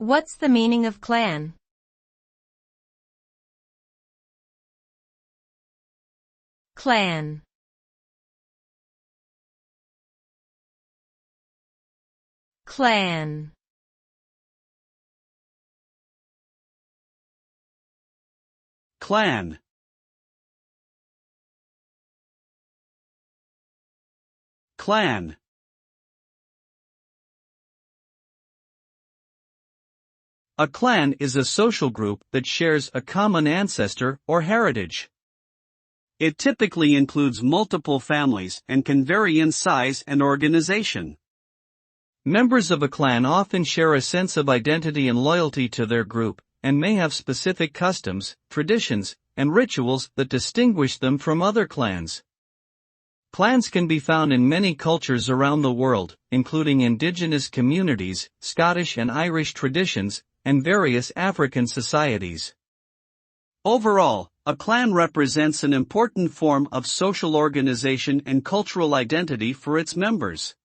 What's the meaning of clan? Clan. Clan. Clan. Clan. A clan is a social group that shares a common ancestor or heritage. It typically includes multiple families and can vary in size and organization. Members of a clan often share a sense of identity and loyalty to their group, and may have specific customs, traditions, and rituals that distinguish them from other clans. Clans can be found in many cultures around the world, including indigenous communities, Scottish and Irish traditions, and various African societies. Overall, a clan represents an important form of social organization and cultural identity for its members.